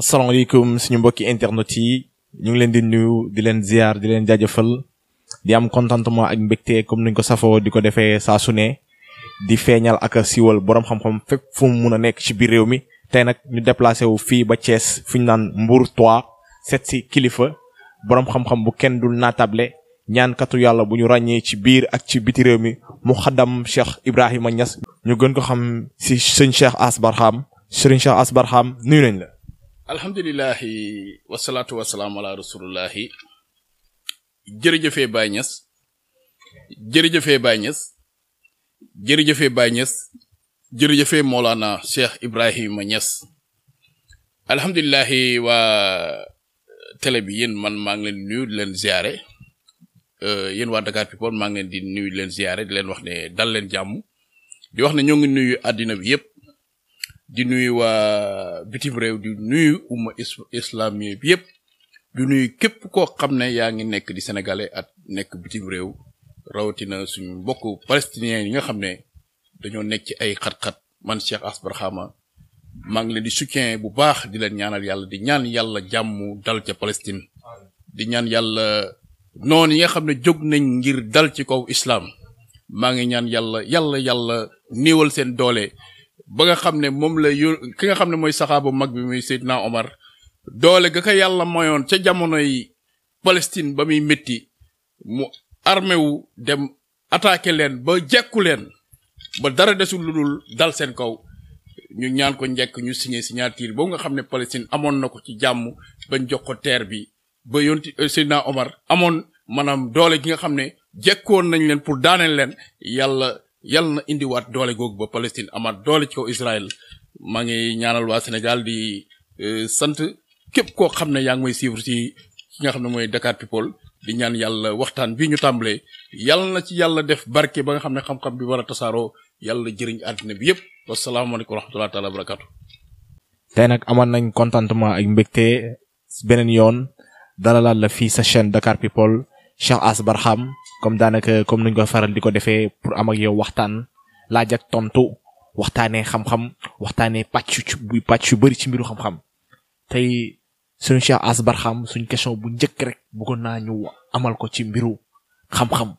asalaamaaleykum suñu mbokki internet yi ñu ngi leen di nuyu di leen ziar di leen jaajëfal di am contentement ak mbégte comme niñ ko safoo di ko defee saa su ne di feeñal ak siiwal borom xam-xam fépp fu mu mun a nekk ci biir réew mi tey nag ñu déplacé wu fii ba Thiès fu ñu naan Mbour 3 seet si kilifa borom xam-xam bu kenn dul naatable ñaankatu yàlla bu ñu ràññee ci biir ak ci biti réew mi muxaddam Cheikh Ibrahima Niass ñu gën ko xam si sëñ Cheikh Ass Barham sëriñ Cheikh Ass Barham nuyu nañ la. alhamdulilahi wasalaatu wasalaam ala rasulullahi jërëjëfee Baye Niass jërëjëfee Baye Niass jërëjëfee Baye Niass jërëjëfee Mawlana Cheikh Ibrahima Niass alhamdulilahi waa télé bi yéen man maa ngi leen di nuyu di leen ziare yéen waa Dakar People maa ngi leen di nuyu di leen ziare di leen wax ne dal leen jàmm di wax ne ñoo ngi nuyu àddina bi yépp di nuyu waa bitim réew di nuyu umma islami bi yépp di nuyu képp koo xam ne yaa ngi nekk di sénégalais at nekk bitim réew rawatina suñu mbokku palestiniens yi nga xam ne dañoo nekk ci ay xat-xat man Cheikh Ass Barhama maa ngi leen di soutien bu baax di leen ñaanal yàlla di ñaan yàlla jàmm dal ca Palestine di ñaan yàlla noonu yi nga xam ne jóg nañ ngir dal ci kaw islam maa ngi ñaan yàlla néewal seen doole ba nga xam ne moom la ki nga xam ne mooy saxaaba mag bi muy Seydina Omar doole ga ko yàlla mayoon ca jamonoy Palestine ba muy métti mu armé wu dem attaqué leen ba jekku leen ba dara desul lu dul dal seen kaw ñu ñaan ko njëkk ñu signé signature boobu nga xam ne Palestine amoon na ko ci jàmm bañ jox ko terre bi ba yonti Seydina Omar amoon maanaam doole gi nga xam ne jekkoon nañ leen pour daaneel leen yàlla na indiwaat doole googu ba Palestine amaat doole ci kaw Israël maa ngi ñaanal waa Sénégal di sant képp koo xam ne yaa ngi may suivre ci ki nga xam ne mooy Dakar People di ñaan yàlla waxtaan bii ñu tàmbalee yàlla na ci yàlla def barke ba nga xam ne xam-xam bi war a tasaaroo yàlla jëriñ àddina bi yépp wasalaamaaleykum wa rahmatullahi taala wa barakatu tey nag amoon nañ contentement ak mbégte beneen yoon dalalaat la fii sa chaîne Dakar People Cheikh Ass Barham comme daanaka comme nuñ ko faral di ko defee pour am ak yow waxtaan laaj ak tontu waxtaanee xam-xam waxtaanee pàcc yu bari ci mbiru xam-xam tey suñu Cheikh Ass Barham suñ question bu njëkk rek bëggoon naa ñu amal ko ci mbiru xam-xam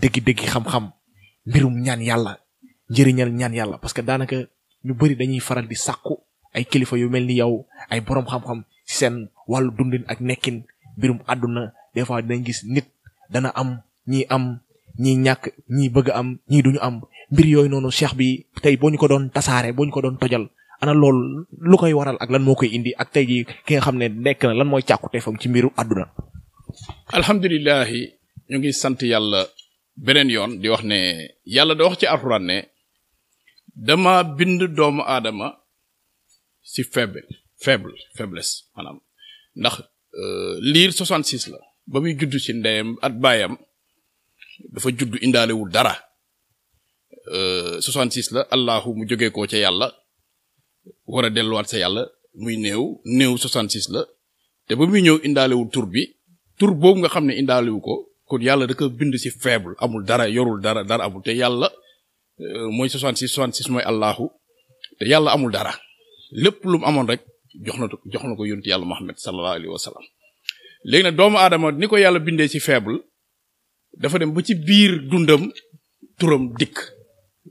dëgg-dëgg xam-xam mbirum ñaan yàlla njëriñal ñaan yàlla parce que daanaka ñu bari dañuy faral di sàkku ay kilifa yu mel ni yow ay boroom xam-xam ci seen wàllu dundin ak nekkin mbirum àdduna des fois dinañ gis nit dana am ñii ñàkk ñii bëgg am ñii duñu am mbir yooyu noonu cheikh bi tey boo ñu ko doon tasaare boo ñu ko doon tojal ana loolu lu koy waral ak lan moo koy indi ak tey ji ki nga xam ne nekk na lan mooy càkkute fam ci mbiru àdduna alhamdulilahi ñu ngi sant yàlla beneen yoon di wax ne yàlla da wax ci alxuraan ne dama bind doomu aadama si faiblesse maanaam ndax liir 66 la ba muy judd ci ndeyam at baayam dafa judd indaalewul dara 66 la allahu mu jógee koo ca yàlla war a delluwaat sa yàlla muy néew 66 la te ba muy ñëw indaalewul tur boobu nga xam ne indaalewu ko kon yàlla da ko bind ci faible amul dara yorul dara amul te yàlla mooy 66 mooy allahu te yàlla amul dara lépp lu mu amoon rek jox na ko yonent yàlla Muhammad sallallahu alayhi wa sallam léegi nag doomu aadama ni ko yàlla bindee ci faible dafa dem ba ci biir dundam turam dikk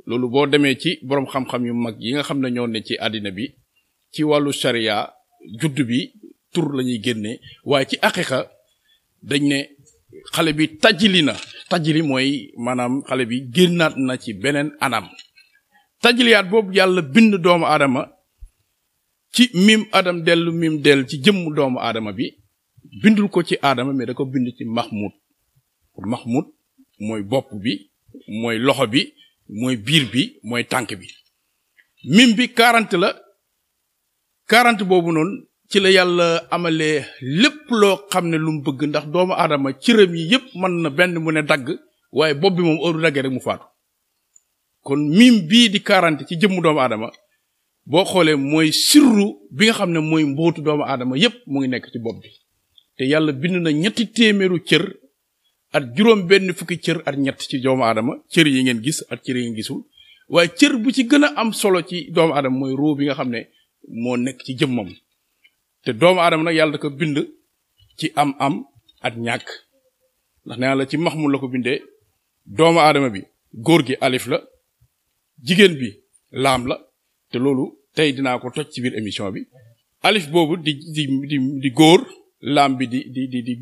loolu boo demee ci boroom xam-xam yu mag yi nga xam ne ñoo ne ci àddina bi ci wàllu sharia judd bi tur la ñuy génnee waaye ci aqiqa dañ ne xale bi tajli mooy maanaam xale bi génnaat na ci beneen anam tajliyaat boobu yàlla bind doomu aadama ci mim adam dellu mim dell ci jëmm doomu aadama bi bindul ko ci aadama mais da ko bind ci mahmud mooy bopp bi mooy loxo bi mooy biir bi mooy tànk bi mim bi 40 la 40 boobu noonu ci la yàlla amalee lépp loo xam ne lu mu bëgg ndax doomu aadama cëram yi yépp mën na benn mu ne dagg waaye bopp bi moom heure daggee rek mu faatu kon mim bii di 40 ci jëmmu doomu aadama boo xoolee mooy sirru bi nga xam ne mooy mbootu doomu aadama yépp mu ngi nekk ci bopp bi te yàlla bind na 300 cër at juróom benn fukki cër at ñett ci doomu aadama cër yi ngeen gis at cër yi ngeen gisul waaye cër bu ci gën a am solo ci doomu aadama mooy ruu bi nga xam ne moo nekk ci jëmmam te doomu aadama nag yàlla da ko bind ci am ak ñàkk ndax nee na la ci maxmul la ko bindee doomu aadama bi góor gi alif la jigéen bi laam la te loolu tey dinaa ko toj ci biir émission bi alif boobu di góor laam bi di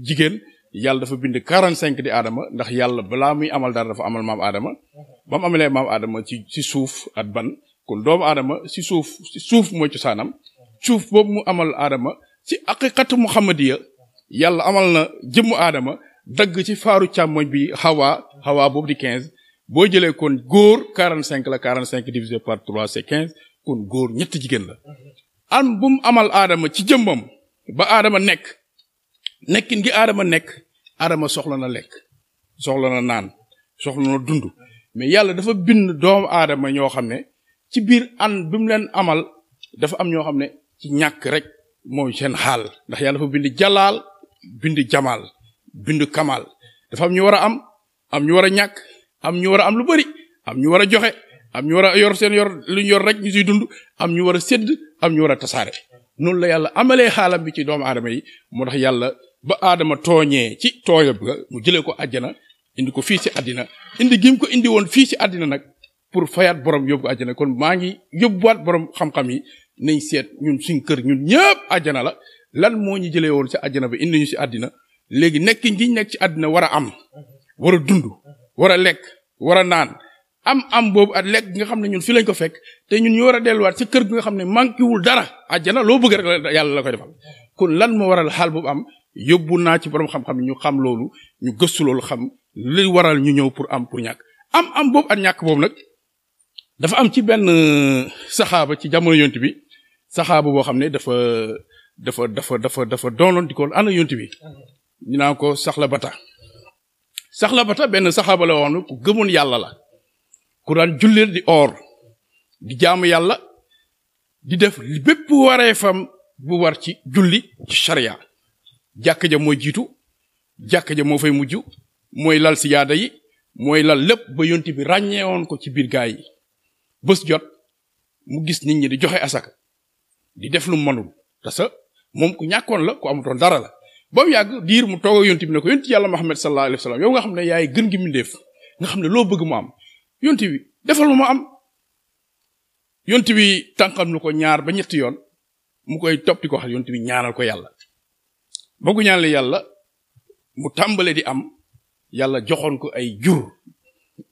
jigéen yàlla dafa bind 45 di aadama ndax yàlla balaa muy amal dara dafa amal maam aadama ba mu amalee maam aadama ci suuf at ban kon doomu aadama ci suuf mooy cosaanam suuf boobu mu amal aadama ci aqiqatu muhammadiya yàlla amal na jëmmu aadama dagg ci faaru càmmoñ bi hawa boobu di 15 boo jëlee kon góor 45 la 45 divisé par 3 c'est 15 kon góor ñetti jigéen la am bu mu amal aadama ci jëmmam ba aadama nekkin gi aadama nekk aadama soxla na lekk soxla na naan soxla na dund mais yàlla dafa bind doomu aadama ñoo xam ne ci biir an bi mu leen amal dafa am ñoo xam ne ci ñàkk rek mooy seen xaal ndax yàlla dafa bind jalaal bind jamaal bind kamal dafa am ñu war a am ñu war a ñàkk am ñu war a am lu bari am ñu war a joxe am ñu war a yor seen lu ñu yor rek ñu siy dund am ñu war a sédd am ñu war a tasaare noonu la yàlla amalee xaalam bi ci doomu aadama yi moo tax yàlla ba aadama tooñee ci tooyab ga mu jëlee ko àjjana indi ko fii ci àddina indi gi mu ko indi woon fii ci àddina nag pour fayaat borom yóbbu ko àjjana kon maa ngi yóbbuwaat borom xam-xam yi nañ seet ñun suñ kër ñun ñëpp àjjana la lan moo ñu jëlee woon ci àjjana ba indi ñu ci àddina léegi nekk ngi nekk ci àddina war a am war a dund war a lekk war a naan am boobu ak lekk nga xam ne ñun fi lañ ko fekk te ñun ñu war a delluwaat ci kër gi nga xam ne manqué wul dara àjjana loo bëgg rek yàlla la koy defal kon lan moo waral xaal boobu am yóbbu naa ci borom xam-xam ñu xam loolu ñu gëstu loolu xam li waral ñu ñëw pour am pour ñàkk am boobu ak ñàkk boobu nag dafa am ci benn saxaaba ci jamono yonent bi saxaaba boo xam ne dafa doonoon di ko ana yonent bi ñu naan ko Saxlabata benn saxaaba la woon ku gëmoon yàlla la ku daan jullit di oor di jaamu yàlla di def bépp waree fam bu war ci julli ci sharia jàkk ja mooy jiitu jàkk ja moo fay mujj mooy lal siyaada yi mooy lal lépp ba yonent bi ràññeewoon ko ci biir gaa yi bés jot mu gis nit ñi di joxe asaka di def lu mënul parce que moom ku ñàkkoon la ku amutoon dara la ba mu yàgg diir mu toog ak yonent bi ne ko yonent yàlla Muhammad sallallahu alayhi wa sallam yow nga xam ne yaay gën gi mindeef nga xam ne loo bëgg mu am yonent bi defal ma am yonent bi tànkam lu ko ñaar ba ñetti yoon mu koy topp di ko wax yonent bi ñaanal ko yàlla boo ko ñaanale yàlla mu tàmbale di am yàlla joxoon ko ay jur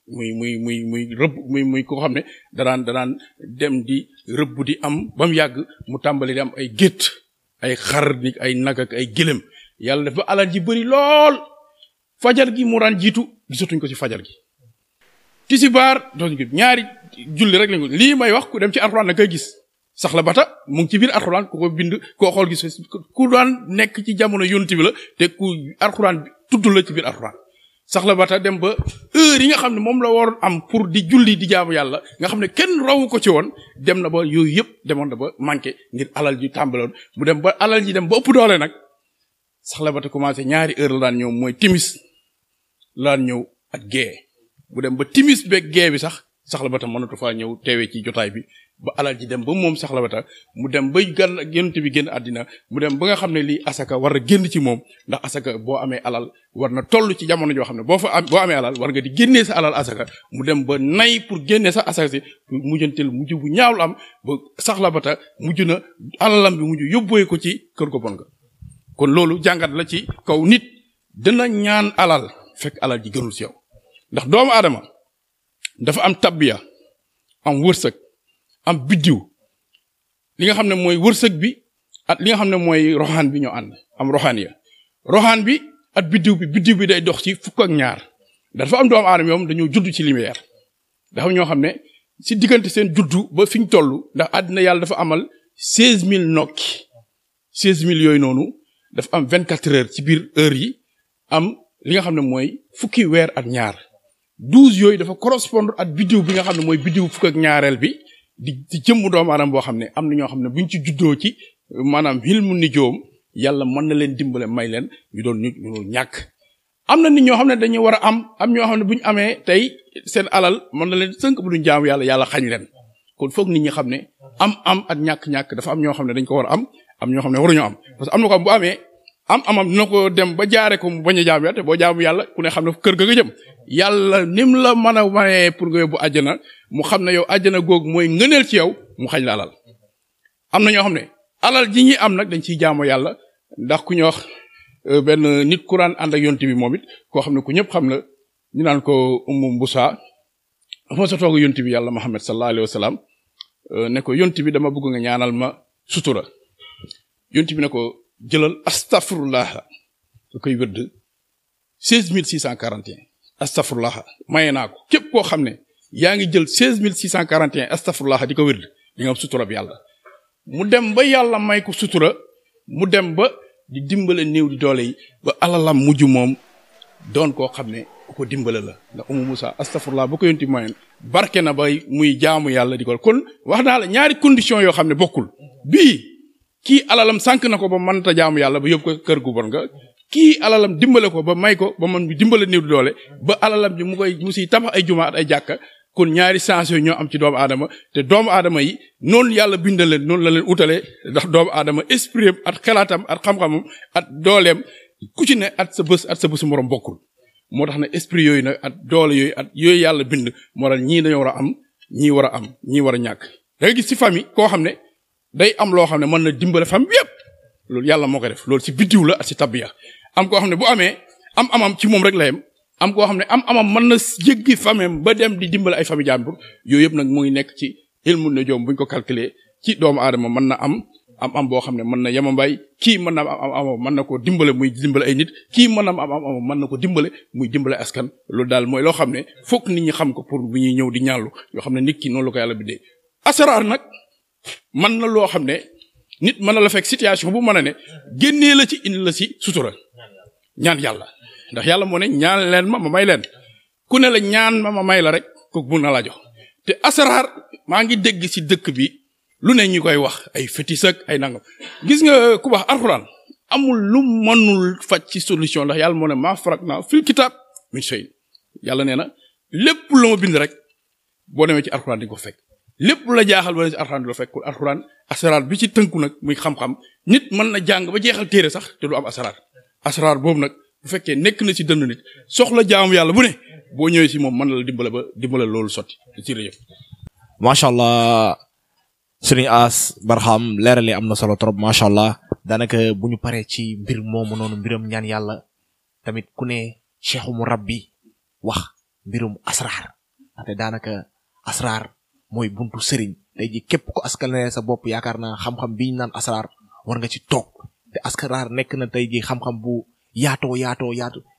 muy rëbb muy ko xam ne danaan dem di rëbb di am ba mu yàgg mu tàmbale di am ay gétt ay xar ni ay nag ak ay gëlëm yàlla def ba alal ji bëri lool fajar gi mu daan jiitu gisatuñ ko ci fajar gi tisibaar dootuñ ko ñaari julli rek lañ ko lii may wax ku dem ci alxuraan na koy gis Saxlabata mu ngi ci biir alxuraan ku ko bind koo xool gis ku daan nekk ci jamono yonent bi la te ku alxuraan bi tudd la ci biir alxuraan Saxlabata dem ba heure yi nga xam ne moom la waroon am pour di julli di jaamu yàlla nga xam ne kenn rawu ko ci woon dem na ba yooyu yëpp demoon na ba manqué ngir alal ji tàmbaloon mu dem ba alal ji dem ba ëpp doole nag Saxlabata commencé ñaari heure la daan ñëw mooy timis la daan ñëw ak gée bu dem ba timis beeg gée bi sax Saxlabata mënatu faa ñëw teewee ci jotaay bi ba alal ji dem ba moom Saxlabata mu dem bay gan yonent bi génn àddina mu dem ba nga xam ne lii asaka war a génn ci moom ndax asaka boo amee alal war na toll ci jamono joo xam ne boo amee alal war nga di génnee sa alal asaka mu dem ba nay pour génnee sa asaka si mujjantel mujj bu ñaaw la am ba Saxlabata mujj na alalam bi mujj yóbbuwee ko ci kër ko bon nga kon loolu jàngat la ci kaw nit dina ñaan alal fekk alal ji gënul si yow ndax doomu aadama dafa am tabbiya am wërsëg am biddiw li nga xam ne mooy wërsëg bi ak li nga xam ne mooy roxaan bi ñoo ànd am roxaan bi ak biddiw bi day dox ci 12 dafa am doomu aadama yoom dañoo judd ci lumière dafa am ñoo xam ne si diggante seen juddu ba fi ñu toll ndax àddina yàlla dafa amal 16000 nokki 16000 yooyu noonu dafa am 24 heures ci biir heure yi am li nga xam ne mooy 12 weer ak ñaar 12 yooyu dafa correspondre ak biddiw bi nga xam ne mooy biddiw 12 bi di jëmm doomu aadama boo xam ne am na ñoo xam ne buñ ci juddoo ci maanaam hilmu nijoom yàlla mën na leen dimbale may leen ñu doon ñu ñàkk am na nit ñoo xam ne dañuy war a am ñoo xam ne bu ñu amee tey seen alal mën na leen sënk bu duñ jaamu yàlla xañ leen kon foog nit ñi xam ne am ak ñàkk-ñàkk dafa am ñoo xam ne dañ ko war a am ñoo xam ne waruñoo am parce que am na ko bu amee amam dina ko dem ba jaare ko mu bañ a jaamu yàlla te boo jaamu yàlla ku ne xam ne kër ga nga jëm yàlla nim la mën a mayee pour nga yóbbu àjjana mu xam ne yow àjjana googu mooy ngëneel ci yow mu xañ la alal am na ñoo xam ne alal ji ñi am nag dañ ciy jaamu yàlla ndax ku ñu wax benn nit ku daan ànd ak yonent bi moom it koo xam ne ku ñëpp xam la ñu naan ko Ummu Mbusa moo sa toog yonent bi yàlla Muhammad sallallahu alayhi wa sallam ne ko yonent bi dama bëgg nga ñaanal ma sutura yonent bi ne ko jëlal astafurlah da koy wërd 16641 astafurlah maye naa ko képp koo xam ne yaa ngi jël 16641 astafurlah di ko wërd di nga am sutura bi yàlla mu dem ba yàlla may ko sutura mu dem ba di dimbale néew di doole yi ba alalam mujj moom doon koo xam ne ko dimbale la ndax Umu Musa astafurlah ba ko yonti moyen barke na bay muy jaamu yàlla di ko kon wax naa la ñaari condition yoo xam ne bokkul bii kii alalam sànq na ko ba mënta jaamu yàlla ba yóbbu ko kër gu bon nga kii alalam dimbale ko ba may ko ba man bi dimbale néew di doole ba alalam ji mu siy tabax ay jumaa at ay jàkka kon ñaari sens yooyu ñoo am ci doomu aadama te doomu aadama yi noonu yàlla bindale noonu la leen utalee ndax doomu aadama esprit at xelaatam at xam-xamam at dooleem ku ci ne at sa bës morom bokkul moo tax ne esprit yooyu nag at doole yooyu at yooyu yàlla bind moo tax ñii dañoo war a am ñii war a am ñii war a ñàkk da nga gis ci famille koo xam ne day am loo xam ne mën na dimbale famille bi yépp loolu yàlla moo koy def loolu ci biddiw la at ci tabiya am koo xam ne bu amee amam ci moom rek la yem am koo xam ne amam mën na jéggi famille ba dem di dimbale ay famille jàmbur yooyu yëpp nag mu ngi nekk ci ilmu nujuum buñ ko calculer ci doomu aadama mën na am boo xam ne mën na yemambay kii mën na am mën na ko dimbale muy dimbale ay nit kii mën na am mën na ko dimbale muy dimbale askan loolu daal mooy loo xam ne fokk nit ñi xam ko pour bu ñuy ñëw di ñaanlu yoo xam ne nit ki noonu la ko yàlla bindee asraar nag mën na loo xam ne nit mën na la fekk situation bu mën a ne génnee la ci indi la si sutura ñaan yàlla ndax yàlla moo ne ñaan leen ma may leen ku ne la ñaan ma may la rek kooku mun na la jox te asraar maa ngi dégg ci dëkk bi lu ne ñu koy wax ay fétis ak ay nangam gis nga ku wax alxuraan amul lu mënul faj ci solution ndax yàlla moo ne maa farak naa fil kitaab min shay yàlla nee na lépp lu ma bind rek boo demee ci alxuraan di ko fekk lépp la jaaxal ba ne ci alxuraan di ko fekk alxuraan asraar bi ci tënku nag muy xam-xam nit mën na jàng ba jeexal téere sax te du am asraar boobu nag bu fekkee nekk na ci dënn nit soxla jaamu yàlla bu ne boo ñëwee ci moom mën na la dimbale loolu sotti ci réew. macha allah Sëriñ As Barham leerali am na solo trop macha allah daanaka bu ñu paree ci mbir moomu noonu mbiram ñaan yàlla tamit ku ne cheikhu mu rabbi wax mbirum asraar te daanaka asraar mooy buntu sëriñ tey ji képp ko askanale sa bopp yaakaar naa xam-xam bi ñu naan asraar war nga ci toog te asraar nekk na tey ji xam-xam bu yaatu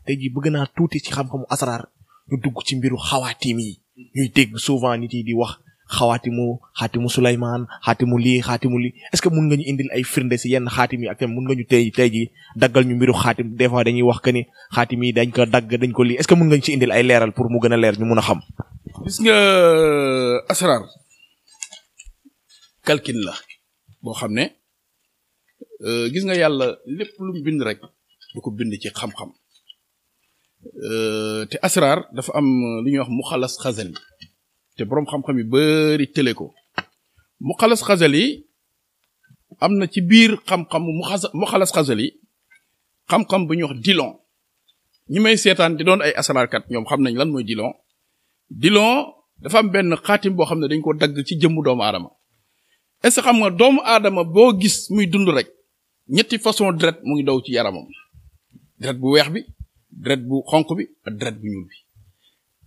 tey ji bëgg naa tuuti ci xam-xamu asraar ñu dugg ci mbiru xawaatim yi ñuy dégg souvent nit yi di wax xaatimu Suleymaan xaatimu lii est-ce que mun nga ñu indil ay firnde si yenn xaatim yi ak tamit mun nga ñu tey ji daggal ñu mbiru xaatim des fois dañuy wax que ni xaatim yi dañ ko dagg dañ ko lii est-ce que mun nga ñu ci indil ay leeral pour mu gën a leer ñu mun a xam. gis nga asraar calcul la boo xam ne gis nga yàlla lépp lu mu bind rek du ko bind ci xam-xam te asraar dafa am lu ñuy wax muxalas xazali te boroom xam-xam yi bari tële ko muxalas xazali am na ci biir xam-xam muxalas xazali xam-xam bu ñuy wax dilon ñi may seetaan di doon ay asraarkat ñoom xam nañ lan mooy dilon dafa am benn xaatim boo xam ne dañ ko dagg ci jëmmu doomu aadama est-ce que xam nga doomu aadama boo gis muy dund rek ñetti façon deret mu ngi daw ci yaramam deret bu weex bi deret bu xonq bi ak deret bu ñuul bi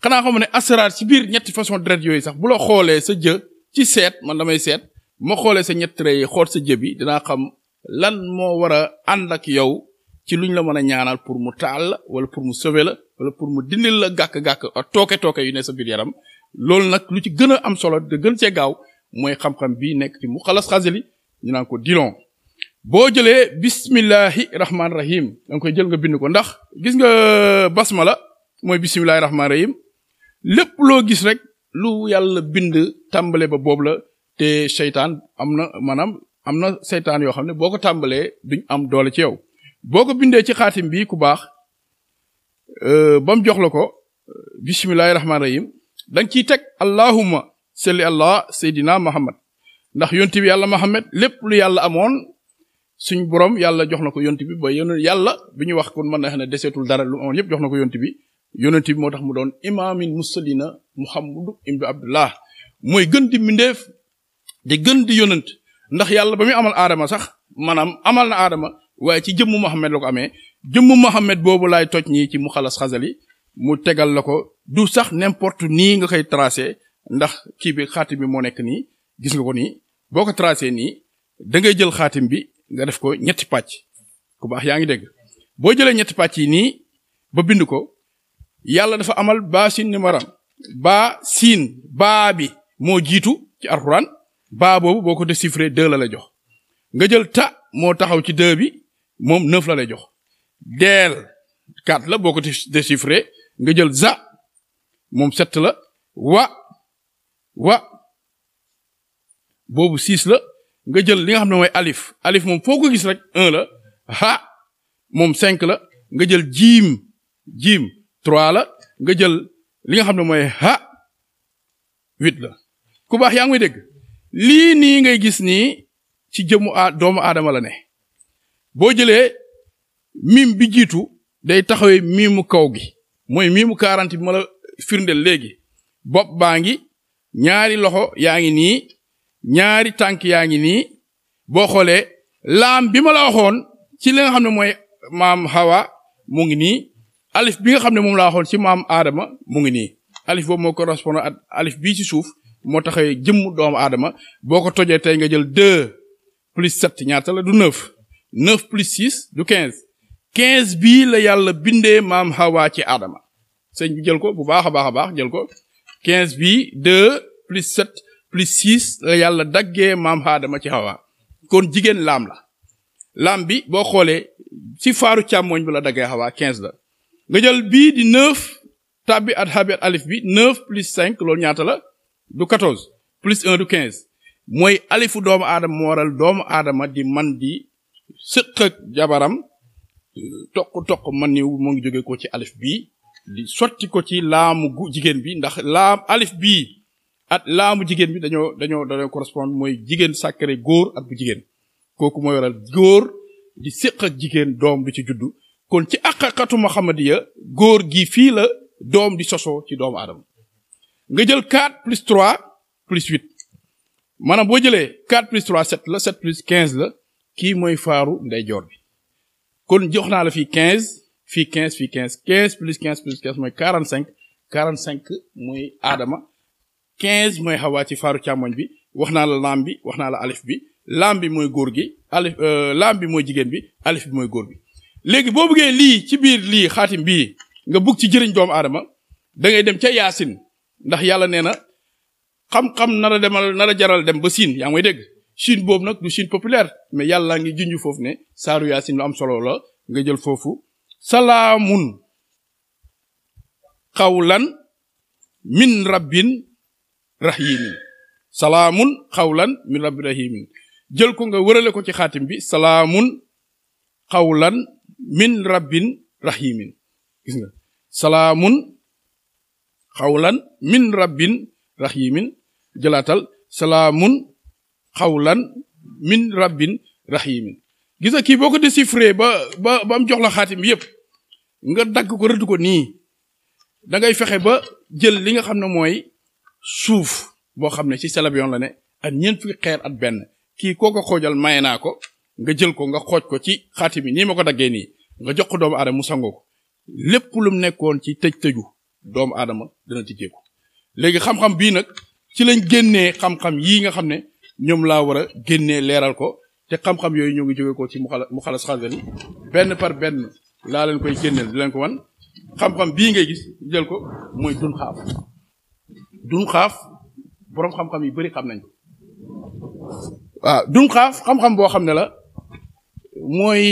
xanaa xam ne asraar ci biir ñetti façon deret yooyu sax bu la xoolee sa jë ci seet man damay seet ma xoolee sa ñetti rey yi xool sa jë bi dinaa xam lan moo war a ànd ak yow ci luñ la mën a ñaanal pour mu taal la wala pour mu sauver la wala pour mu dindil la gàkk-gàkk ak tooke yu ne sa biir yaram loolu nag lu ci gën a am solo de gën cee gaaw mooy xam-xam bii nekk ci mu xalas xasali ñu naan ko dilon boo jëlee bismillahi rahmaani rahim da nga koy jël nga bind ko ndax gis nga basmala mooy bismillahi rahmaani rahim lépp loo gis rek lu yàlla bind tàmbale ba boobu la te seytaan am na seytaan yoo xam ne boo ko tàmbalee duñ am doole ci yow boo ko bindee ci xaatim bi ku baax ba mu jox la ko bismillahi rahmaani rahim da nga ciy teg allahumma salli allah seydina muhammad ndax yonti bi yàlla muhammad lépp lu yàlla amoon suñ borom yàlla jox na ko yonent bi ba yàlla bi ñu wax kon mën na xam ne deseetul dara lu amoon yëpp jox na ko yonent bi moo tax mu doon imaamin mursalina Muhammadu ibnu Abdullah mooy gën di mbindeef di gën di yonent ndax yàlla ba muy amal aadama sax maanaam amal na aadama waaye ci jëmmu Muhammad la ko amee jëmmu Muhammad boobu laay toj ñii ci mu xalas xasali mu tegal la ko du sax n'importe nii nga koy tracé ndax kii bi xaatim bi moo nekk nii gis nga ko nii boo ko tracé nii da ngay jël xaatim bi nga def ko ñetti pàcc ku baax yaa ngi dégg boo jëlee ñetti pàcc yi nii ba bind ko yàlla dafa amal baa sin numéram baa siin baa bi moo jiitu ci alxuraan baa boobu boo ko déchiffré 2 la lay jox nga jël ta moo taxaw ci 2 bi moom 9 la lay jox deel 4 la boo ko déchiffré nga jël za moom 7 la wa boobu 6 la nga jël li nga xam ne mooy alif moom foo ko gis rek 1 la ha moom 5 la nga jël jiim 3 la nga jël li nga xam ne mooy ha 8 la ku baax yaa ngi may dégg lii nii ngay gis nii ci jëmmu doomu aadama la ne boo jëlee mim bi jiitu day taxawee miimu kaw gi mooy miimu 40 bi ma la firndeel léegi bopp baa ngi ñaari loxo yaa ngi nii ñaari tànk yaa ngi nii boo xoolee laam bi ma la waxoon ci li nga xam ne mooy maam Hawa mu ngi nii alif bi nga xam ne moom laa waxoon ci maam Adama mu ngi nii alif boobu moo correspond ak alif bii ci suuf moo taxawee jëmm doomu aadama boo ko tojee tey nga jël 2 plus 7 ñaata la du 9 9 plus 6 du 15 bii la yàlla bindee maam Hawa ci aadama sëñ bi jël ko bu baax a baax jël ko 15 bii 2 plus 7 plus 6 la yàlla daggee maam Adama ci Hawa kon jigéen laam bi boo xoolee ci faaru càmmooñ bi la daggee Hawa 15 la nga jël bii di 9 tabbi at habi at alif bi 9 plus 5 loolu ñaata la du 14 plus 1 du 15 mooy alifu doomu aadama moo waral doomu aadama di man di sëq ak jabaram toq man ni moo ngi jóge ko ci alif bii di sotti ko ci laamu jigéen bi ndax laam alif bii at laamu jigéen bi dañoo correspond mooy jigéen sàkkare góor at bu jigéen kooku mooy waral góor di sëq ak jigéen doom di ci juddu kon ci aqaqatu muhammadiya góor gi fii la doom di sosoo ci doomu aadama nga jël 4 plus 3 plus 8 maanaam boo jëlee 4 plus 3 7 la 7 plus 15 la kii mooy faaru ndeyjoor bi kon jox naa la fii 15 fii 15 fii 15 15 plus 15 plus 15 mooy 45 mooy aadama 15 mooy Hawa ci faaru càmmoñ bi wax naa la laam bi wax naa la alif bi laam bi mooy góor gi laam bi mooy jigéen bi alif bi mooy góor bi léegi boo bëggee lii ci biir lii xaatim bii nga bugg ci jëriñ doomu aadama da ngay dem ca yaasin ndax yàlla nee na xam-xam nar a jaral dem ba siin yaa ngi may dégg siin boobu nag du siin populaire mais yàlla ngi junj foofu ne saaru yaasin lu am solo la nga jël foofu salaamun xawlan min rabbin rahimin salaamun xawlan min rabbin rahimin jël ko nga wërale ko ci xaatim bi salaamun xawlan min rabbin rahimin gis nga salaamun xawlan min rabbin rahimin jëlaatal salaamun xawlan min rabbin rahimin gis nga kii boo ko déchiffré ba am jox la xaatim bi yëpp nga dagg ko rëdd ko nii da ngay fexe ba jël li nga xam ne mooy suuf boo xam ne ci salabiyon la ne ak ñeent fukki xeer at benn kii koo ko xoojal maye naa ko nga jël ko nga xooj ko ci xaatim bi nii ma ko daggee nii nga jox ko doomu aadama mu sangoo ko lépp lu mu nekkoon ci tëju doomu aadama dana tijjeeku léegi xam-xam bii nag ci lañ génnee xam-xam yii nga xam ne ñoom laa war a génnee leeral ko te xam-xam yooyu ñoo ngi jóge ko ci mu xalas xasali benn par benn laa leen koy génneel di leen ko wan xam-xam bii ngay gis jël ko mooy dun xaaf boroom xam-xam yi bari xam nañ ko waaw dun xaaf xam-xam boo xam ne la mooy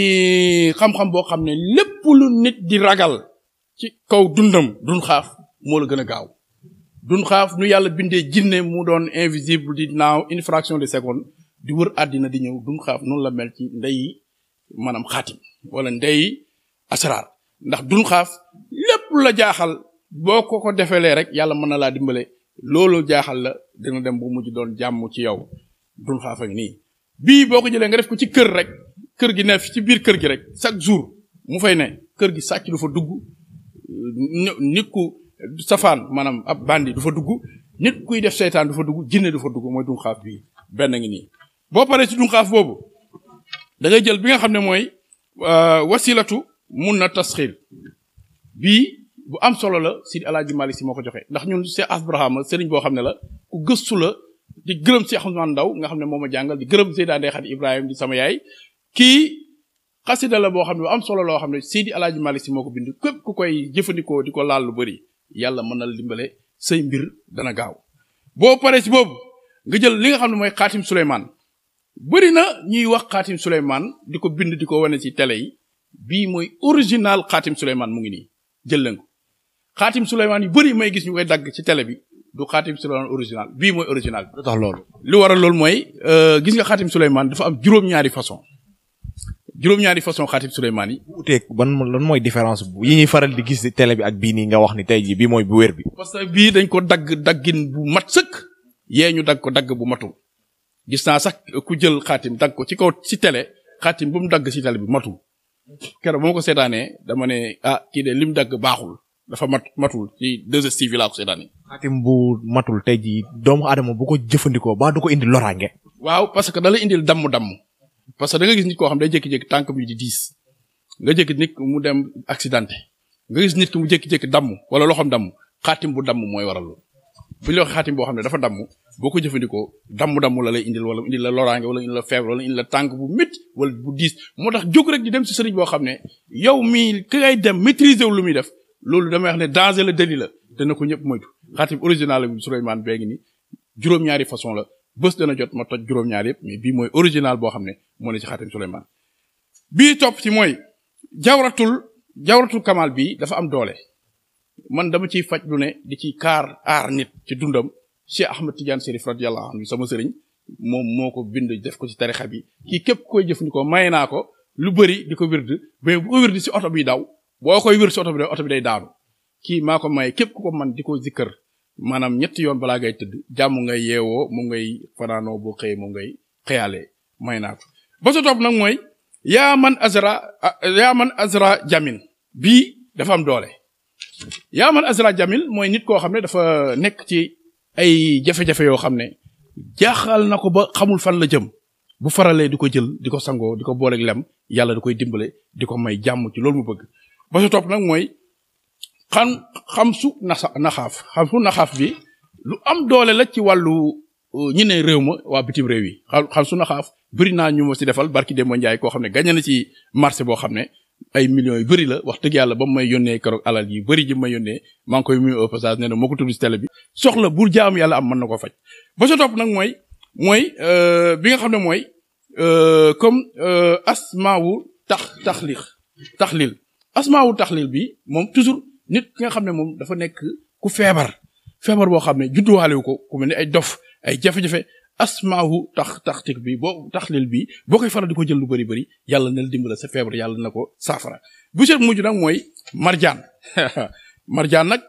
xam-xam boo xam ne lépp lu nit di ragal ci kaw dundam dun xaaf moo la gën a gaaw dun xaaf nu yàlla bindee jinne mu doon invisible di naaw une fraction de seconde di wër àddina di ñëw dun xaaf noonu la mel ci ndey maanaam xaatim wala ndey asraar ndax dun xaaf lépp la jaaxal boo ko defelee rek yàlla mën na laa dimbale loolu jaaxal la dina dem bu mujj doon jàmm ci yow dun xaaf ak nii bii boo ko jëlee nga def ko ci kër rek kër gi ne fi ci biir kër gi rek chaque jour mu fay ne kër gi sàcc du fa dugg nit ku safaan maanaam ab bandi du fa dugg nit kuy def seytaan du fa dugg jinne du fa dugg mooy dunxaaf bii benn ngi nii boo paree ci dunxaaf boobu da ngay jël bi nga xam ne mooy wasilatu mun na tasxiir bii bu am solo la Sidi Alaaji Malick Si moo ko joxe ndax ñun Cheikh Asbrahama sëriñ boo xam ne la ku gëstu la di gërëm Cheikh Ousmane Ndaw nga xam ne moo ma jàngal di gërëm Seyda Ndeye Khady Ibrahima di sama yaay kii xasida la boo xam ne bu am solo loo xam ne Sidi Alaaji Malick Si moo ko bind képp ku koy jëfandikoo di ko laal lu bëri yàlla mën na la dimbale say mbir dana gaaw boo paree ci boobu nga jël li nga xam ne mooy xaatim Souleymane bëri na ñuy wax xaatim Souleymane di ko bind di ko wane ci télé yi bii mooy original xaatim Souleymane mu ngi nii jël leen ko xaatim Souleymane yu bëri may gis ñu koy dagg ci télé bi du xaatim Souleymane original bii mooy original bi. lu tax loolu. li waral loolu mooy gis nga xaatim Souleymane dafa am juróom-ñaari façon xaatim Souleymane yi. bu uteeg lan mooy différence bu yi ñuy faral di gis ci télé bi ak bii nii nga wax ni tey jii bii mooy bu wér bi. parce que bii dañ ko daggin bu mat sëkk yee ñu dagg ko dagg bu matul gis naa sax ku jël xaatim dagg ko ci kaw ci télé xaatim bu mu dagg ci télé bi matul keroog ba ma ko seetaanee dama ne kii de lim dagg baaxul dafa matul ci 2STV laa ko seetaanee. xaatim bu matul tey jii doomu aadama bu ko jëfandikoo ba du ko indi loraange. waaw parce que da lay indil damm-damm parce que da nga gis nit koo xam day jékki-jékki tànk bi di diis nga jékki nit mu dem accidenté nga gis nit ki mu jékki-jékki damm wala loxoom damm xaatim bu damm mooy waral loolu bu ñu la waxee xaatim boo xam ne dafa damm boo ko jëfandikoo damm-damm la lay indil wala indil la loraange wala indil la feebar wala indil la tànk bu métti wala bu diis moo tax jóg rek di dem ci sëriñ boo xam ne yow mii ki ngay dem maîtriser wu lu muy def loolu damay wax ne danger la délit la te na ko ñëpp moytu xaatim original la bi Souleymane bee ngi ni juróom-ñaari façon la bés dana jot ma toj juróom-ñaar yëpp mais bii mooy original boo xam ne moo ne ci xaatim Souleymane bii topp ci mooy jawratul kamal bii dafa am doole man dama ciy faj lu ne di ci aar nit ci dundam Cheikh Ahmed Tidiane Chérif radiyallahu anhu sama sëriñ moom moo ko bind def ko ci tarixa bi kii képp koy jëfandikoo may naa ko lu bëri di ko wird mais bu ko wird ci oto bi daw boo koy wird ci oto bi day daanu kii maa ko may képp ku ko man di ko zikkër maanaam ñetti yoon balaa ngay tëdd jàmm ngay yeewoo moom ngay fanaanoo boo xëyee moom ngay xëyaalee may naa ko ba sa topp nag mooy yaa man azra jamin bii dafa am doole yaa man azra jamil mooy nit koo xam ne dafa nekk ci ay jafe-jafe yoo xam ne jaaxal na ko ba xamul fan la jëm bu faralee di ko jël di ko sangoo di ko booleeg lem yàlla da koy dimbale di ko may jàmm ci loolu mu bëgg ba sa topp nag mooy xam su naxaaf bi lu am doole la ci wàllu ñi ne réew ma waa bitim réew yi xam su naxaaf bëri naa ñu ma si defal barki Demba Ndiaye koo xam ne gagné na ci marché boo xam ne ay millions yu bëri la wax dëgg yàlla ba mu may yónnee keroog alal yi bëri ji may yónnee maa ngi koy muy au passage nee na moo ko tudd si télé bi soxla bu jaam yàlla am mën na ko faj ba sa topp nag mooy bi nga xam ne mooy comme asmaawu taxlil asmaawu taxlil bi moom toujours nit ki nga xam ne moom dafa nekk ku feebar boo xam ne judduwaale wu ko ku mel ni ay dof ay jafe-jafe asmaahu taxtik bi taxlil bi boo koy faral di ko jël lu bëri yàlla na la dimbala sa feebar yàlla na ko saafara bu seet mujj nag mooy marjaan marjaan nag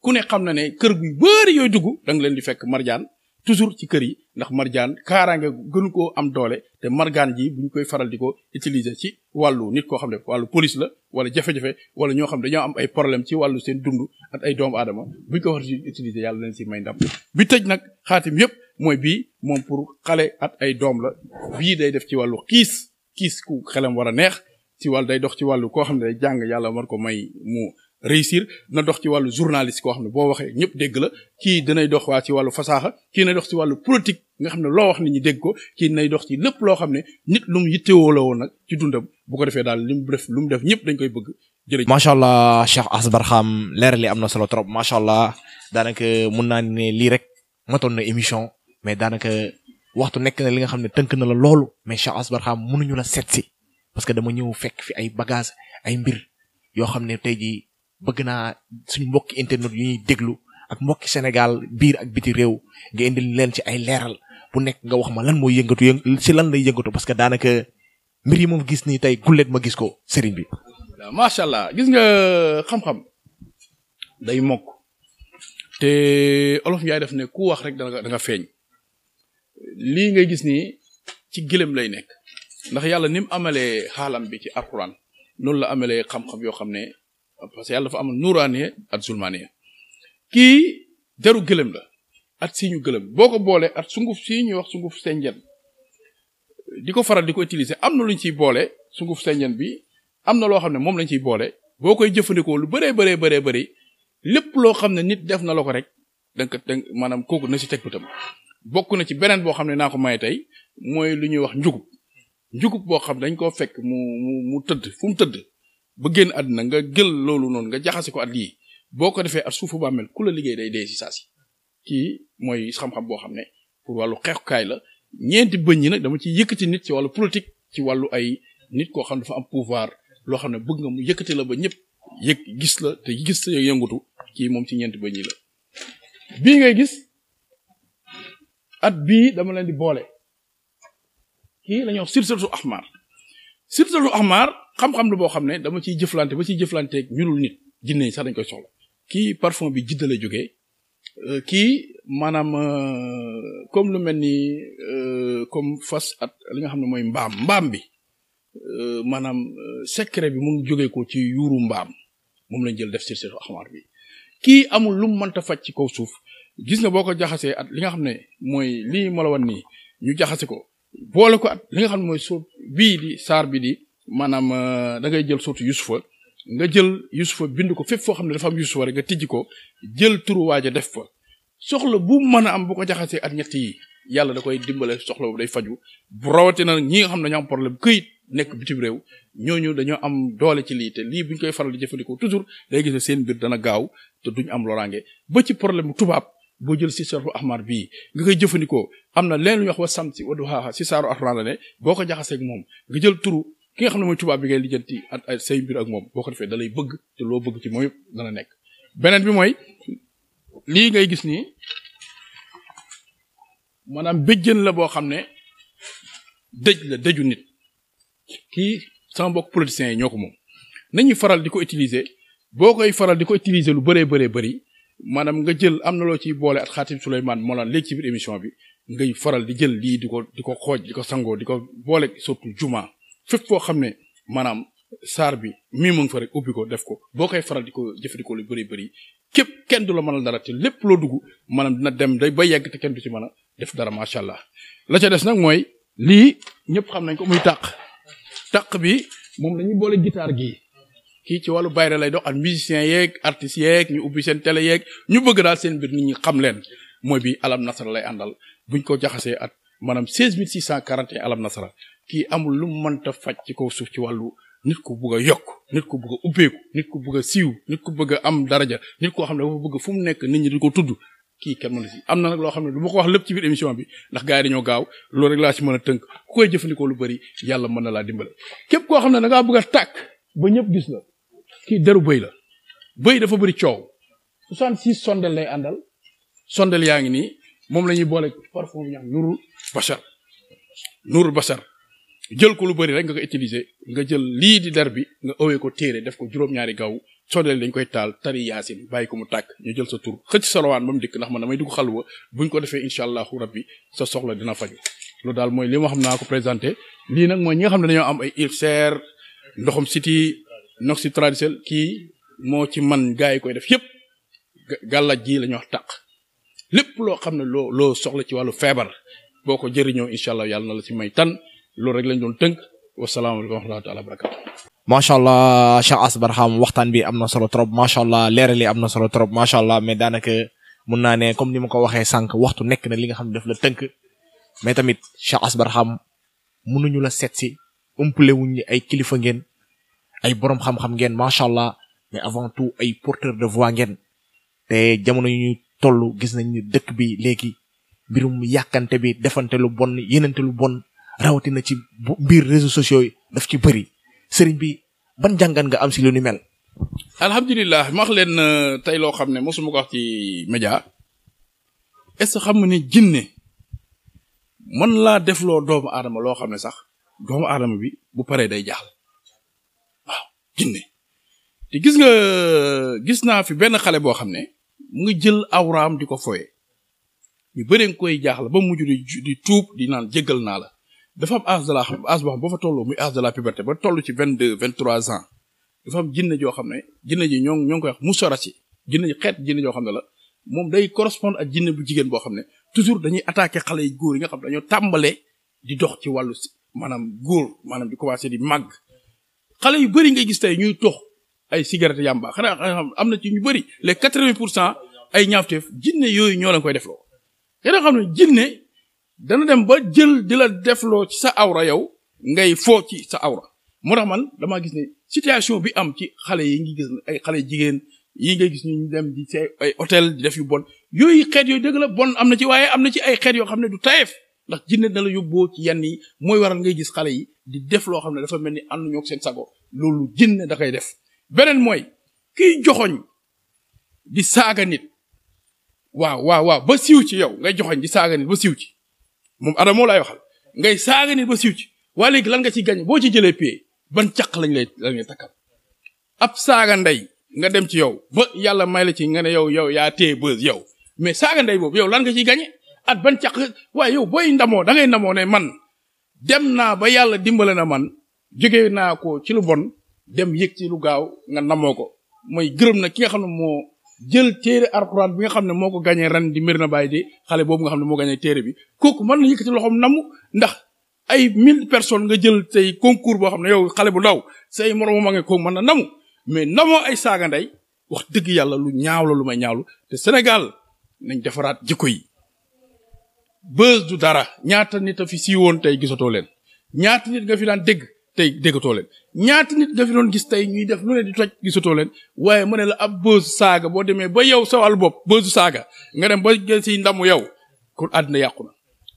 ku ne xam na ne kër gu bëri yooyu dugg da nga leen di fekk marjaan toujours ci kër yi ndax marjaan kaaraange gënu koo am doole te marjaan ji bu ñu koy faral di ko utiliser ci wàllu nit koo xam ne wàllu police la wala jafe-jafe wala ñoo xam dañoo am ay problème ci wàllu seen dund ak ay doomu aadama bu ñu ko war di utiliser yàlla leen si may ndam bi tëj nag xaatim yépp mooy bii moom pour xale at ay doom la bii day def ci wàllu kiis ku xelam war a neex ci wàllu day dox ci wàllu koo xam ne day jàng yàlla war ko may mu réussir na dox ci wàllu journaliste koo xam ne boo waxee ñëpp dégg la kii danay dox waa ci wàllu fasaaxa kii nay dox ci wàllu politique nga xam ne loo wax nit ñi dégg ko kii nay dox ci lépp loo xam ne nit lu mu yittewoo la woon nag ci dundam bu ko defee daal lu mu def ñëpp dañ koy bëgg jërëjëf. macha allah Cheikh Ass Barham leer li am na solo trop macha allah daanaka mun naa ne lii rek matoon na émission mais daanaka waxtu nekk na li nga xam ne tënk na la loolu mais Cheikh Ass Barham mënuñu la seet si parce que dama ñëw fekk fi ay bagage ay mbir yoo xam ne tey jii bëgg naa suñu mbokki internet yu ñuy déglu ak mbokki Sénégal biir ak biti réew nga indil leen ci ay leeral bu nekk nga wax ma lan mooy yëngatu ci lan lay yëngatu parce que daanaka mbir yi moom gis nii tey gulleet ma gis ko sëriñ bi. macha allah gis nga xam-xam day mokk te olof Njaay def ne ku wax rek da nga feeñ lii ngay gis nii ci gëlëm lay nekk ndax yàlla ni mu amalee xaalam bi ci alquran noonu la amalee xam-xam yoo xam ne parce que yàlla dafa am nuuraaniya ak zulmaaniya kii deru gëlëm la at si ñu gëlëm boo ko boolee at sunguf si ñuy wax sunguf senjen di ko faral di ko utiliser am na lu ñu ciy boole sunguf senjen bi am na loo xam ne moom lañ ciy boole boo koy jëfandikoo lu bëree bëri lépp loo xam ne nit def na la ko rek danga maanaam kooku na si teg bëtam bokk na ci beneen boo xam ne naa ko maye tey mooy lu ñuy wax njugub boo xam dañ koo fekk mu tëdd fu mu tëdd ba génn àddina nga jël loolu noonu nga jaxase ko at lii boo ko defee at suufu bàmmeel ku la liggéey day dee si saa si kii mooy xam-xam boo xam ne pour wàllu xeexukaay la ñeenti bëñ yi nag dama ci yëkkati nit ci wàllu politique ci wàllu ay nit koo xam dafa am pouvoir loo xam ne bëgg nga mu yëkkati la ba ñëpp gis la te gis sa yëngutu kii moom ci ñeenti bëñ yi la bii ngay gis at bii dama leen di boole kii la ñuy wax silsilatu ahmar xam-xam la boo xam ne dama ciy jëflante ba ciy jëflanteeg ñunul nit jinne sax dañ koy soxla kii parfum bi jiddale jógee kii maanaam comme lu mel ni comme fas at li nga xam ne mooy mbaam bi maanaam secret bi mu ngi jógee ko ci yuuru mbaam moom lañ jël def silsilatu ahmar bi kii amul lu mu mënta faj ci kaw suuf gis nga boo ko jaxasee at li nga xam ne mooy lii ma la wan nii ñu jaxase ko boole ko at li nga xam ne mooy soot bii di saar bi di maanaam da ngay jël sootu yusufa nga jël yusufa bind ko fépp foo xam ne dafa am yusufa rek nga tijji ko jël turu waaja def fa soxla bu mën a am bu ko jaxasee at ñett yi yàlla da koy dimbale soxla boobu day faju bu rawatina ñi nga xam ne dañoo am problème këyit nekk bitim réew ñooñu dañoo am doole ci lii te lii buñ koy faral di jëfandikoo toujours day gis ne seen mbir dana gaaw te duñ am loraange ba ci problème bu tubaab boo jël si saaru ahmar bii nga koy jëfandikoo am na leen lu ñuy wax wa samsi wa duhaaha si saaru alxuraan la ne boo ko jaxasee ak moom nga jël turu ki nga xam ne mooy tubaab bi ngay lijjanti at say mbir ak moom boo ko defee da lay bëgg te loo bëgg ci mooy dana nekk beneen bi mooy lii ngay gis nii maanaam béjjën la boo xam ne dëju nit kii sama mbokk politiciens yi ñoo ko moom nañuy faral di ko utiliser boo koy faral di ko utiliser lu bëree bëri maanaam nga jël am na loo ciy boole at xaatim Souleymane moo laan léegi ci biir émission bi ngay faral di jël lii di ko xooj di ko sangoo di ko boole surtout juma fépp foo xam ne maanaam saar bi mii mu ngi fa rek ubbi ko def ko boo koy faral di ko jëfandikoo lu bëri képp kenn du la mënal dara te lépp loo dugg maanaam dina dem day ba yegg te kenn du ci mën a def dara macha allah la ca des nag mooy lii ñëpp xam nañ ko muy tàq bi moom lañuy boole guitare gii kii ci wàllu bayre lay dox ak musiciens yeeg artistes yeeg ñu ubbi seen télé yeeg ñu bëgg daal seen mbir nit ñi xam leen mooy bi alam nasara lay àndal buñ ko jaxasee at maanaam 16641 alam nasara kii amul lu mënta faj ci kaw suuf ci wàllu nit ku bëgg a yokk nit ku bëgg a ubbeeku nit ku bëgg a siiw nit ku bëgg a am daraja nit koo xam ne dafa bëgg fu mu nekk nit ñi di ko tudd kii kenn mën a si am na nag loo xam ne du ma ko wax lépp ci biir émission bi ndax gars yi dañoo gaaw loolu rek laa ci mën a tënk ku koy jëfandikoo lu bëri yàlla mën na laa dimbale képp koo xam ne da ngaa bëgg a tàkk ba ñëpp gis la kii deru bëy la bëy dafa bëri coow 66 sondel lay àndal sondel yaa ngi nii moom la ñuy boole parfum bi ñax nurul bashar jël ko lu bëri rek nga ko utiliser nga jël lii di der bi nga ëwee ko téere def ko juróom-ñaari gaw sondel dañ koy taal tari yaasin bàyyi ko mu tàkk ñu jël sa tur xëcc salawaan ba mu dikk ndax man damay dugg xalwa buñ ko defee incha allahu rabbi sa soxla dina faju loolu daal mooy li ma xam naa ko présenté lii nag mooy ñi nga xam ne dañoo am ay ulcère ndoxum siti nox si traditionnel kii moo ci man gaa yi koy def yépp gàllaaj ji la ñuy wax tàq lépp loo xam ne loo soxla ci wàllu feebar boo ko jëriñoo incha allah yàlla na la ci may tan loolu rek lañ doon tënk wasalaamaaleykum wa rahmatullahi taala wa barakatu macha allah Cheikh Ass Barham waxtaan bi am na solo trop macha allah leeral yi am na solo trop macha allah mais daanaka mun naa ne comme ni ma ko waxee sànq waxtu nekk na li nga xam ne daf la tënk mais tamit Cheikh Ass Barham mënuñu la seet si umpale wuñ ñi ay kilifa ngeen ay borom xam-xam ngeen macha allah mais avant tout ay porteur de voix ngeen te jamono yu ñu toll gis nañ ni dëkk bi léegi mbirum yàkkante bi defante lu bon yenente lu bon rawatina ci biir réseaux sociaux yi daf ci bëri sëriñ bi ban jàngan nga am si lu ni mel. alhamdulilah ma wax leen tey loo xam ne mosuma ko wax ci média est-ce que xam nga ni jinne mën laa defloo doomu aadama loo xam ne sax doomu aadama bi bu paree day jaaxal waaw jinne te gis naa fi benn xale boo xam ne mu ngi jël awraam di ko foye ñu bëri nga koy jaaxal ba mujj di tuub di naan jéggal naa la dafa am âge de la xam âge boo xam boo fa tolloo muy âge de la puberté ba toll ci 22 23 ans dafa am jinne joo xam ne jinne ji ñoo ngi koy wax musarasi jinne ji xeet jinne joo xam ne la moom day correspondre ak jinne bu jigéen boo xam ne toujours dañuy attaquer xale yi góor yi nga xam ne dañoo tàmbalee di dox ci wàllu maanaam góor maanaam di commencer di màgg xale yu bëri ngay gis tey ñuy tox ay cigarette yamba xanaa am na ci ñu bëri les 80% ay ñaawteef jinne yooyu ñoo leen koy defloo yéen a xam ne jinne dana dem ba jël di la defloo ci sa awra yow ngay foo ci sa awra moo tax man damaa gis ne situation bi am ci xale yi ngi gis ay xale jigéen yi ngay gis ñu dem di ci ay hôtel di def yu bon yooyu xeet yooyu dëgg la bon am na ci waaye am na ci ay xeet yoo xam ne du tayeef ndax jinne dana la yóbboo ci yenn yi mooy waral ngay gis xale yi di def loo xam ne dafa mel ni ànd ñoo seen sago loolu jinne da koy def beneen mooy kiy joxoñ di saaga nit waaw ba siiw ci yow ngay joxoñ di saaga nit ba siiw ci moom Adamo laay waxal ngay saaga nit ba siiw ci waa léegi lan nga ci gañ boo ci jëlee pay ban caq lañ lay takkal ab saaga ndey nga dem ci yow ba yàlla may la ci nga ne yow yaa téye bës yow mais saaga ndey boobu yow lan nga ciy gañe at ban caq waaye yow booy ndamoo da ngay ndamoo ne man dem naa ba yàlla dimbale na man jóge naa ko ci lu bon dem yëg ci lu gaaw nga namoo ko mooy gërëm na ki nga xam ne moo jël téere alxuraan bi nga xam ne moo ko gañee ren di Medina Baye di xale boobu nga xam ne moo gañee téere bi kooku mën na yëkkati loxoom namu ndax ay 1000 personnes nga jël tey concours boo xam ne yow xale bu ndaw say moroom ma nga ko mën na namu mais namoo ay saaga ndey wax dëgg yàlla lu ñaaw la lu may ñaawlu te Sénégal nañ defaraat jikko yi buzz du dara ñaata nit a fi siiwoon tey gisatoo leen ñaata nit nga fi daan dégg tey déggatoo leen ñaata nit nga fi doon gis tey ñuy def lu ne di toj gisatoo leen waaye mu ne la ab buzz saaga boo demee ba yow sa wàllu bopp buzz saaga nga dem ba jël si ndamu yow kon àddina yàqu na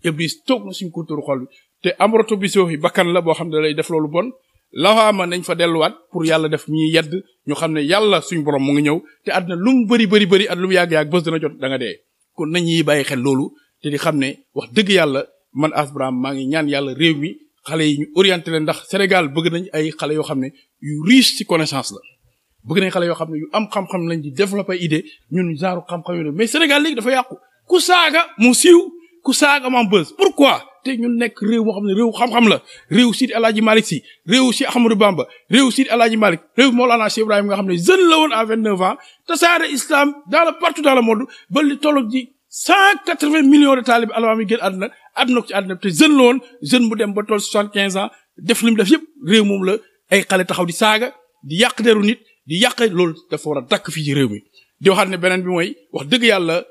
Iblis toog na suñ kulturu xol bi te amroto bi soo fi bakkan la boo xam ne lay def loolu bon lawaama nañ fa delluwaat pour yàlla def ñuy yedd ñu xam ne yàlla suñ borom mu ngi ñëw te àddina lu mu bëri at lu mu yàgg-yàgg bës dana jot da nga dee kon nañ ñuy bàyyi xel loolu te di xam ne wax dëgg yàlla man Ass Barham maa ngi ñaan yàlla réew mi xale yi ñu orienté leen ndax Sénégal bëgg nañ ay xale yoo xam ne yu riche ci connaissance la bëgg nañ xale yoo xam ne yu am xam-xam lañ di développer idée ñun genre xam-xam yu mais Sénégal léegi dafa yàqu ku saaga mu siiw ku saaga mu am bës pourquoi te ñun nekk réew moo xam ne réew xam-xam la réew Sidi El Hadji Malick Sy réew Cheikh Ahmadou Bamba réew Sidi El Hadji Malick réew Mawlana Cheikh Ibrahim nga xam ne jeune la woon à 29 ans tasaare islam partout dans le monde ba li tolloog ji 180 millions de talibé alawam yi génn àdduna ko ci àdduna te jeune la woon jeune bu dem ba toll 75 ans def li mu def yëpp réew moom la ay xale taxaw di saaga di yàq deru nit di yàq loolu dafa war a dakk fii ci réew mi di waxaat ne beneen bi mooy wax dëgg yàlla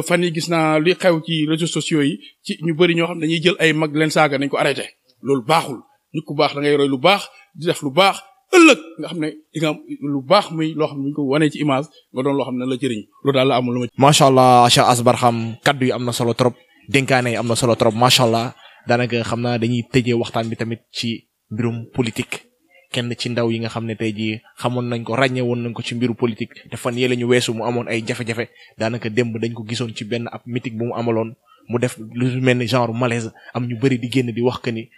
fan yi gis naa li xew ci réseaux sociaux yi ci ñu bëri ñoo xam ne dañuy jël ay mag leen saaga nañ ko arrêté loolu baaxul nit ku baax da ngay roy lu baax di def lu baax ëllëg nga xam ne di nga am lu baax muy loo xam ne bu ñu ko wanee ci image nga doon loo xam ne la jëriñ loolu daal la amul lu ma. macha allah Cheikh Ass Barham kaddu yi am na solo trop dénkaane yi am na solo trop macha allah daanaka xam naa dañuy tëjee waxtaan bi tamit ci mbirum politique. kenn ci ndaw yi nga xam ne tey jii xamoon nañ ko ràññee woon nañ ko ci mbiru politique te fan yee la ñu weesu mu amoon ay jafe-jafe daanaka démb dañ ko gisoon ci benn ab meeting bu mu amaloon mu def lu mel ni genre malaise am ñu bëri di génn di wax que ni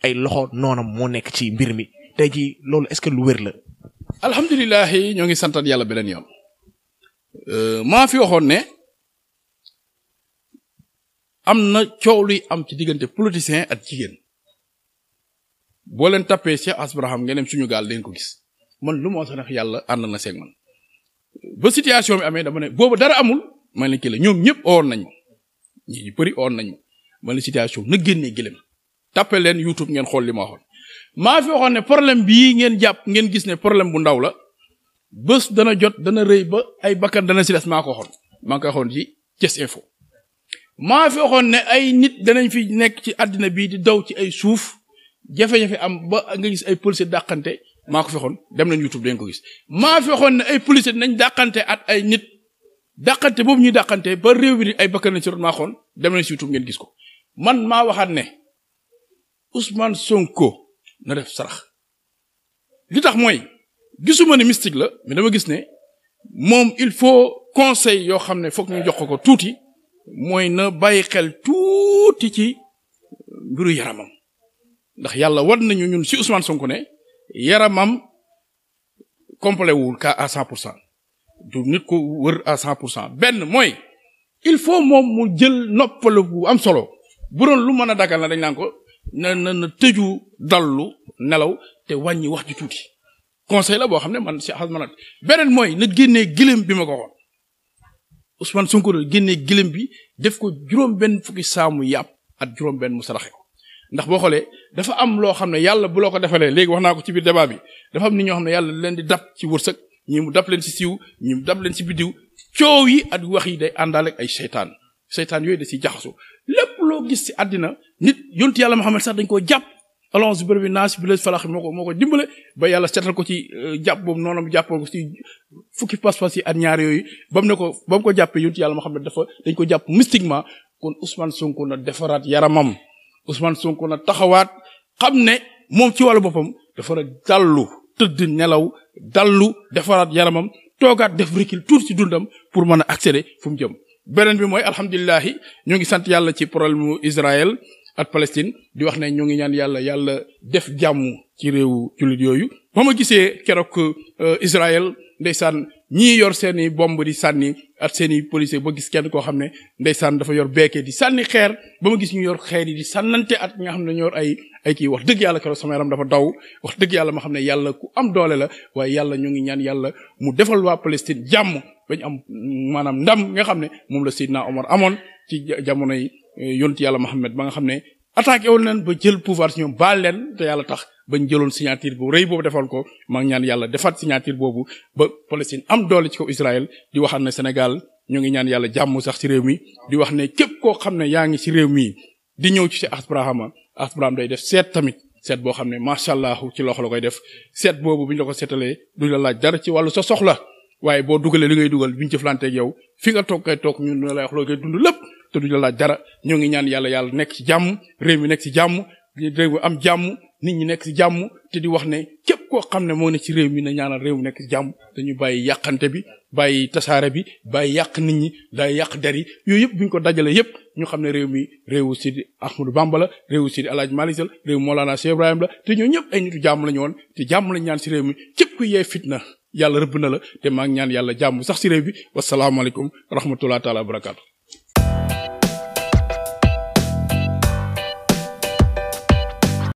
ay loxo noonam moo nekk ci mbir mi tey jii loolu est-ce que lu wér la. alhamdulilah ñoo ngi santat yàlla beneen yoon maa fi waxoon ne am na coow luy am ci diggante politicien ak jigéen. boo leen tappee Cheikh Ass Barham ngeen dem suñu gaal leen ko gis man lu moo tax nag yàlla ànd na seeg man ba situation bi amee dama ne boobu dara amul man la kii la ñoom ñëpp oon nañ ma ñi ñu bëri oon nañ ma man la situation na génnee gëlëm tappee leen YouTube ngeen xool li ma waxoon maa fi waxoon ne problème bii ngeen jàpp ngeen gis ne problème bu ndaw la bés dana jot dana rëy ba ay bakkan dana si des maa ko waxoon maa ngi koy waxoon ci Thiès Info maa fi waxoon ne ay nit danañ fi nekk ci àddina bii di daw ci ay suuf jafe-jafe am ba nga gis ay policiers dàqante maa ko fexoon dem nañ YouTube dañ ko gis maa fexoon ne ay policiers nañ dàqante at ay nit dàqante boobu ñuy dàqante ba réew bi ay bakkan nañ ci rot maa xoon dem nañ si YouTube ngeen gis ko man maa waxaat ne Ousmane Sonko na def sarax li tax mooy gisuma ne mystique la mais dama gis ne moom il faut conseil yoo xam ne foog ñu jox ko tuuti mooy na bàyyi xel tuuti ci mbiru yaramam ndax yàlla war nañu ñun ci Ousmane Sonko ne yaramam complet wul ka à 100% du nit ko wër à 100% benn mooy il faut moom mu jël noppalu bu am solo bu doon lu mën a dagal na dañ naan ko na tëju dallu nelaw te wàññi wax ju tuuti conseil la boo xam ne man Cheikh Ahmed beneen mooy na génnee gëlëm bi ma ko waxoon Ousmane Sonko génnee gëlëm bi def ko juróom-benn fukki saamu yàpp at juróom-benn mu saraxe ko ndax boo xoolee dafa am loo xam ne yàlla bu loo ko defalee léegi wax naa ko ci biir débat bi dafa am nit ñoo xam ne yàlla leen di dab ci wërsëg ñi mu dab leen ci siiw ñi mu dab leen ci biddiw coow yi ak wax yi day àndaale ak ay seytaan yooyu da si jaxasu lépp loo gis ci àddina nit yontu yàlla Muhammad sax dañ koo jàpp alonge bi naas bi la falax moo ko dimbale ba yàlla seetal ko ci jàpp boobu noonu jàppoon ko ci fukki pas-pas yi ak ñaar yooyu ba mu ko jàppee yontu yàlla Muhammad dañ ko jàpp mystiquement kon Ousmane Sonko na defaraat yaramam Ousmane Sonko na taxawaat xam ne moom ci wàllu boppam dafa na dallu tëdd nelaw dallu defaraat yaramam toogaat def recul tuuti ci dundam pour mën a accéder fu mu jëm beneen bi mooy alhamdulilahi ñoo ngi sant yàlla ci problème mu Israël ak Palestine di wax ne ñoo ngi ñaan yàlla def jàmm ci réewu jullit yooyu ba ma gisee keroog Israël ndeysaan ñii yor seeni bomb di sànni ak seeni policier ba gis kenn koo xam ne ndeysaan dafa yor beekee di sànni xeer ba ma gis ñu yor xeer yi di sànnante at nga xam ne ñoo yor ay kii wax dëgg yàlla keroog sama yaram dafa daw wax dëgg yàlla ma xam ne yàlla ku am doole la waaye yàlla ñoo ngi ñaan yàlla mu defal waa Palestine jàmm bañ am maanaam ndam nga xam ne moom la Seydina Omar amoon ci jamonoy yonent yàlla Muhammad ba nga xam ne attaqué woon leen ba jël pouvoir ci ñoom baal leen te yàlla tax bañ jëloon signature bu rëy boobu defoon ko maa ngi ñaan yàlla defaat signature boobu ba Palestine am doole ci kaw Israël di waxaat ne Sénégal ñoo ngi ñaan yàlla jàmm sax ci réew mi di wax ne képp koo xam ne yaa ngi ci réew mi di ñëw ci Abraham day def seet tamit seet boo xam ne macha allah ci loxo la koy def seet boobu bu ñu la ko seetalee duñ la laaj dara ci wàllu sa soxla waaye boo dugalee li ngay dugal bi ñu jëflanteeg yow fi nga toog kay toog ñun dina lay wax loo koy dund lépp te duñ la laaj dara ñoo ngi ñaan yàlla nekk ci jàmm réew mi nekk ci jàmm réew mi am jàmm nit ñi nekk ci jàmm te di wax ne képp koo xam ne moo ne ci réew mi na ñaanal réew mi nekk ci jàmm dañu bàyyi yàqante bi bàyyi tasaare bi bàyyi yàq nit ñi day yàq der yi yooyu yëpp bu ñu ko dajalee yëpp ñu xam ne réew mi réewu Sidi Ahmadou Bamba la réewu Sidi El Hadj Malick Sy la réewu Mawlana Cheikh Ibrahim la te ñoo ñëpp ay nitu jàmm la ñu woon te jàmm lañ ñaan ci réew mi képp ku yee fitna yàlla rëbb na la te maa ngi ñaan yàlla jàmm sax ci réew bi wasalaamaaleykum wa rahmatullahi taala wa barakaatu